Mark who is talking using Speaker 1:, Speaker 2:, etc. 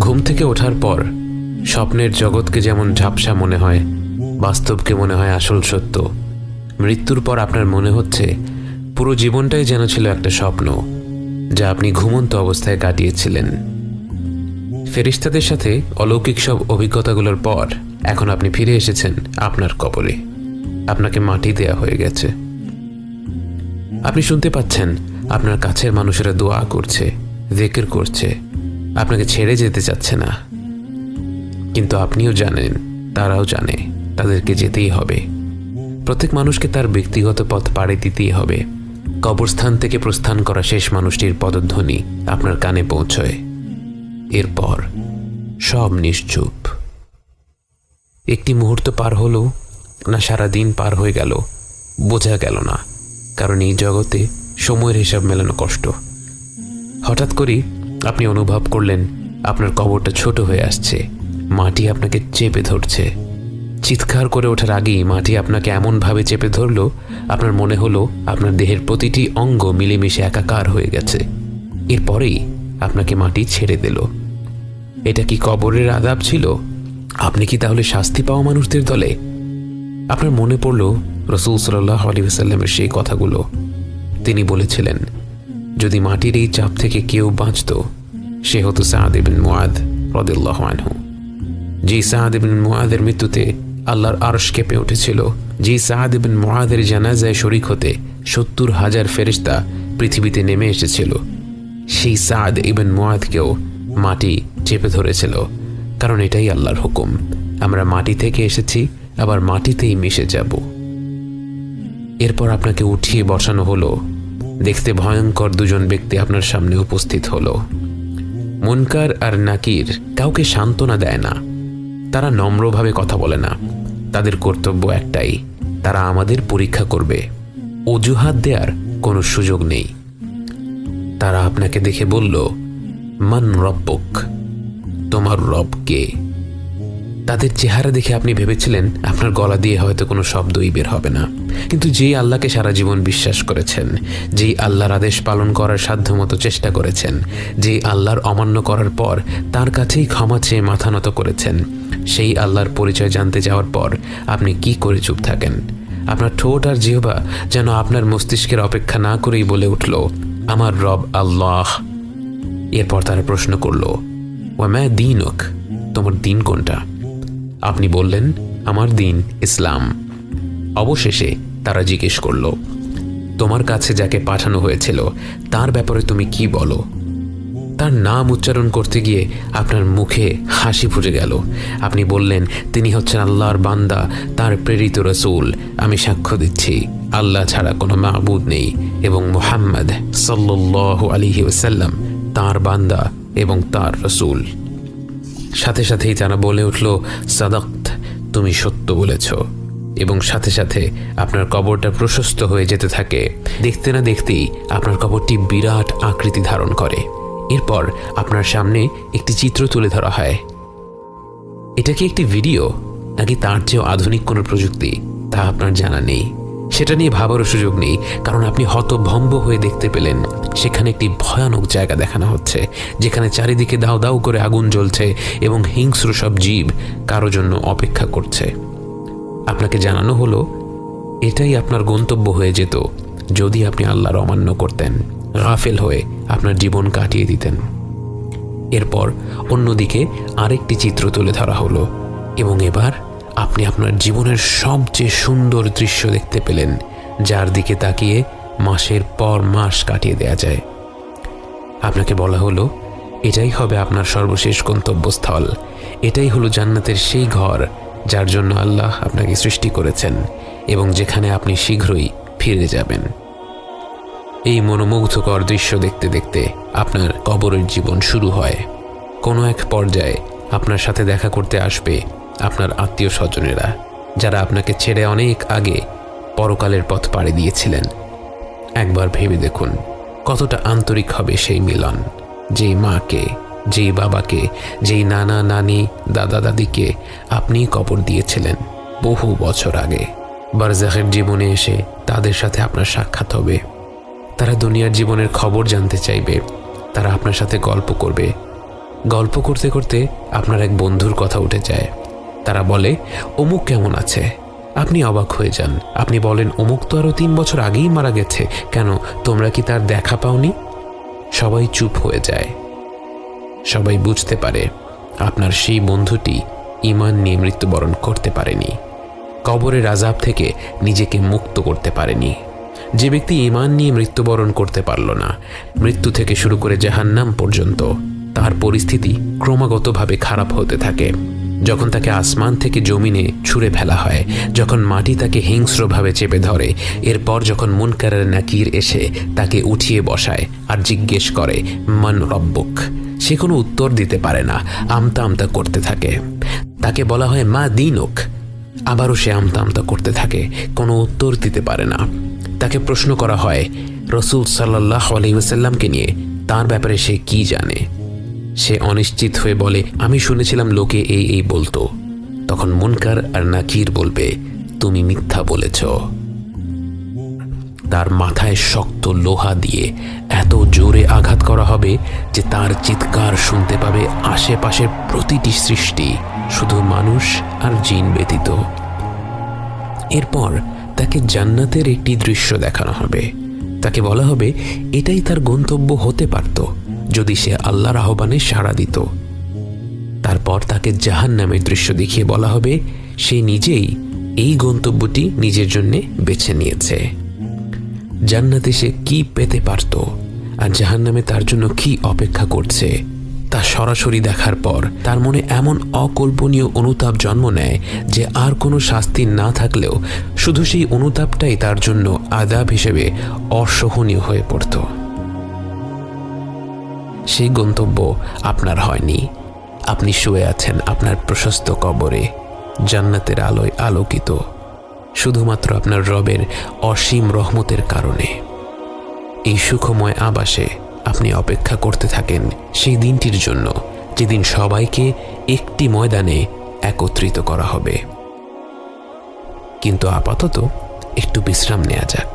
Speaker 1: ঘুম থেকে ওঠার পর স্বপ্নের জগৎকে যেমন ঝাপসা মনে হয়, বাস্তবকে মনে হয় আসল সত্য। মৃত্যুর পর আপনার মনে হচ্ছে পুরো জীবনটাই যেন ছিল একটা স্বপ্ন, যা আপনি ঘুমন্ত অবস্থায় কাটিয়েছিলেন। ফেরেশতাদের সাথে অলৌকিক সব অভিজ্ঞতাগুলোর পর এখন আপনি ফিরে এসেছেন আপনার কবরে। আপনাকে মাটি দেয়া হয়ে গেছে। আপনি শুনতে পাচ্ছেন আপনার কাছের মানুষেরা দোয়া করছে, জিকির করছে, আপনাকে ছেড়ে যেতে চাচ্ছে না। কিন্তু আপনিও জানেন, তারাও জানে, তাদেরকে যেতেই হবে। প্রত্যেক মানুষকে তার ব্যক্তিগত পথ পাড়ি দিতেই হবে। কবরস্থান থেকে প্রস্থান করা শেষ মানুষটির পদধ্বনি আপনার কানে পৌঁছয়। এরপর সব নিশ্চুপ। একটি মুহূর্ত পার হলো না সারা দিন পার হয়ে গেল বোঝা গেল না, কারণ এই জগতে সময়ের হিসাব মেলানো কষ্ট। হঠাৎ করেই আপনি অনুভব করলেন আপনার কবরটা ছোট হয়ে আসছে, মাটি আপনাকে চেপে ধরছে। চিৎকার করে ওঠার আগেই মাটি আপনাকে এমনভাবে চেপে ধরল, আপনার মনে হলো আপনার দেহের প্রতিটি অঙ্গ মিলেমিশে একাকার হয়ে গেছে। এরপরেই আপনাকে মাটি ছেড়ে দিল। এটা কি কবরের আযাব ছিল? আপনি কি তাহলে শাস্তি পাওয়া মানুষদের দলে? আপনার মনে পড়ল রাসূল সাল্লাল্লাহু আলাইহি ওয়াসাল্লামের সেই কথাগুলো। তিনি বলেছিলেন, যদি মাটির এই চাপ থেকে কেউ বাঁচত, সে হতো সাদ ইবনে মুআদ রাদিয়াল্লাহু আনহু। যে সাদ ইবনে মুআদের মৃত্যুতে আল্লাহর আরশ কেঁপে উঠেছিল, যে সাদ ইবনে মুআদের জানাজায় শরীক হতে ৭০,০০০ ফেরেশতা পৃথিবীতে নেমে এসেছিল, সেই সাদ ইবনে মুআদকেও মাটি চেপে ধরেছিল। কারণ এটাই আল্লাহর হুকুম, আমরা মাটি থেকে এসেছি, আবার মাটিতেই মিশে যাব। এরপর আপনাকে উঠিয়ে বসানো হলো। দেখতে ভয়ঙ্কর দুজন ব্যক্তি আপনার সামনে উপস্থিত হলো। মুনকার আর নাকির কাউকে সান্ত্বনা দেয় না, তারা নম্রভাবে কথা বলে না। তাদের কর্তব্য একটাই, তারা আমাদের পরীক্ষা করবে। অজুহাত দেওয়ার কোনো সুযোগ নেই। তারা আপনাকে দেখে বলল, মান রব্বুক, তোমার রব কে? তাদের চেহারা দেখে আপনি ভেবেছিলেন আপনার গলা দিয়ে হয়তো কোনো শব্দই বের হবে না। কিন্তু যেই আল্লাহকে সারা জীবন বিশ্বাস করেছেন, যেই আল্লাহর আদেশ পালন করার সাধ্যমতো চেষ্টা করেছেন, যেই আল্লাহর অমান্য করার পর তার কাছেই ক্ষমা চেয়ে মাথা নত করেছেন, সেই আল্লাহর পরিচয় জানতে যাওয়ার পর আপনি কি করে চুপ থাকেন? আপনার ঠোঁট আর জিহ্বা যেন আপনার মস্তিষ্কের অপেক্ষা না করেই বলে উঠল, আমার রব আল্লাহ। এরপর তারা প্রশ্ন করল, ওয়া মা দীনুক, তোমার দিন কোনটা? আপনি বললেন, আমার দিন ইসলাম। অবশেষে তারা জিজ্ঞেস করল, তোমার কাছে যাকে পাঠানো হয়েছিল তার ব্যাপারে তুমি কি বলো? তার নাম উচ্চারণ করতে গিয়ে আপনার মুখে হাসি ফুটে গেল। আপনি বললেন, তিনি হচ্ছেন আল্লাহর বান্দা, তার প্রেরিত রাসূল। আমি সাক্ষ্য দিচ্ছি আল্লাহ ছাড়া কোনো মাবুদ নেই এবং মুহাম্মদ সাল্লাল্লাহু আলাইহি ওয়াসাল্লাম তার বান্দা এবং তার রাসূল। সাথে সাথেই তারা বলে উঠল, সাদাক্ত, তুমি সত্য বলেছ। এবং সাথে সাথে আপনার কবরটা প্রশস্ত হয়ে যেতে থাকে। দেখতে না দেখতেই আপনার কবরটি বিরাট আকৃতি ধারণ করে। এরপর আপনার সামনে একটি চিত্র তুলে ধরা হয়। এটা কি একটি ভিডিও নাকি তার চেয়েও আধুনিক কোনো প্রযুক্তি, তা আপনার জানা নেই। সেটা নিয়ে ভাবারও সুযোগ নেই, কারণ আপনি হতভম্ব হয়ে দেখতে পেলেন সেখানে একটি ভয়ানক জায়গা দেখানো হচ্ছে, যেখানে চারিদিকে দাউ দাউ করে আগুন জ্বলছে এবং হিংস্র সব জীব কারো জন্য অপেক্ষা করছে। আপনাকে জানানো হলো এটাই আপনার গন্তব্য হয়ে যেত যদি আপনি আল্লাহর অমান্য করতেন, গাফেল হয়ে আপনার জীবন কাটিয়ে দিতেন। এরপর অন্যদিকে আরেকটি চিত্র তুলে ধরা হলো এবং এবার আপনি আপনার জীবনের সবচেয়ে সুন্দর দৃশ্য দেখতে পেলেন, যার দিকে তাকিয়ে মাসের পর মাস কাটিয়ে দেয়া যায়। আপনাকে বলা হলো এটাই হবে আপনার সর্বশেষ গন্তব্যস্থল, এটাই হলো জান্নাতের সেই ঘর যার জন্য আল্লাহ আপনাকে সৃষ্টি করেছেন এবং যেখানে আপনি শীঘ্রই ফিরে যাবেন। এই মনোমুগ্ধকর দৃশ্য দেখতে দেখতে আপনার কবরের জীবন শুরু হয়। কোনো এক পর্যায়ে আপনার সাথে দেখা করতে আসবে আপনার আত্মীয় স্বজনেরা, যারা আপনাকে ছেড়ে অনেক আগে পরকালের পথ পাড়ি দিয়েছিলেন। একবার ভেবে দেখুন কতটা আন্তরিক হবে সেই মিলন। যেই মাকে, যেই বাবাকে, যেই নানা নানি, দাদা দাদিকে আপনি কবর দিয়েছিলেন বহু বছর আগে, বারজাখের জীবনে এসে তাদের সাথে আপনার সাক্ষাৎ হবে। তারা দুনিয়ার জীবনের খবর জানতে চাইবে, তারা আপনার সাথে গল্প করবে। গল্প করতে করতে আপনার এক বন্ধুর কথা উঠে যায়। তারা বলে, অমুক কেমন আছে? আপনি অবাক হয়ে যান। আপনি বলেন, অমুক তো আরও 3 বছর আগেই মারা গেছে, কেন তোমরা কি তার দেখা পাওনি? সবাই চুপ হয়ে যায়। সবাই বুঝতে পারে আপনার সেই বন্ধুটি ঈমান নিয়ে মৃত্যুবরণ করতে পারেনি, কবরের আযাব থেকে নিজেকে মুক্ত করতে পারেনি। যে ব্যক্তি ঈমান নিয়ে মৃত্যুবরণ করতে পারল না, মৃত্যু থেকে শুরু করে জাহান্নাম পর্যন্ত তার পরিস্থিতি ক্রমাগতভাবে খারাপ হতে থাকে। যখন তাকে আসমান থেকে জমিনে ছুঁড়ে ফেলা হয়, যখন মাটি তাকে হিংস্রভাবে চেপে ধরে, এরপর যখন মুনকার আর নাকির এসে তাকে উঠিয়ে বসায় আর জিজ্ঞেস করে, মান রব্বুক, সে কোনো উত্তর দিতে পারে না, আমতা আমতা করতে থাকে। তাকে বলা হয় মা দীনুক, আবারও সে আমতা আমতা করতে থাকে, কোনো উত্তর দিতে পারে না। তাকে প্রশ্ন করা হয় রাসূল সাল্লাল্লাহু আলাইহি ওয়াসাল্লামকে নিয়ে, তার ব্যাপারে সে কি জানে। সে অনিশ্চিত হয়ে বলে, আমি শুনেছিলাম লোকে এই বলতো। তখন মুনকার আর নাকির বলবে, তুমি মিথ্যা বলেছ। তার মাথায় শক্ত লোহা দিয়ে এত জোরে আঘাত করা হবে যে তার চিৎকার শুনতে পাবে আশেপাশের প্রতিটি সৃষ্টি, শুধু মানুষ আর জিন ব্যতীত। এরপর তাকে জান্নাতের একটি দৃশ্য দেখানো হবে। তাকে বলা হবে এটাই তার গন্তব্য হতে পারত যদি সে আল্লাহর আহ্বানে সাড়া দিত। তারপর তাকে জাহান্নামের দৃশ্য দেখিয়ে বলা হবে সে নিজেই এই গন্তব্যটি নিজের জন্য বেছে নিয়েছে। জান্নাতে সে কি পেতে পারত আর জাহান্নামে তার জন্য কি অপেক্ষা করছে তা সরাসরি দেখার পর তার মনে এমন অকল্পনীয় অনুতাপ জন্ম নেয় যে আর কোনো শাস্তি না থাকলেও শুধু সেই অনুতাপটাই তার জন্য আযাব হিসেবে অসহনীয় হয়ে পড়ত। সেই গন্তব্য আপনার হয়নি। আপনি শুয়ে আছেন আপনার প্রশস্ত কবরে, জান্নাতের আলোয় আলোকিত, শুধুমাত্র আপনার রবের অসীম রহমতের কারণে। এই সুখময় আবাসে আপনি অপেক্ষা করতে থাকেন সেই দিনটির জন্য, যেদিন সবাইকে একটি ময়দানে একত্রিত করা হবে। কিন্তু আপাতত একটু বিশ্রাম নেওয়া যাক।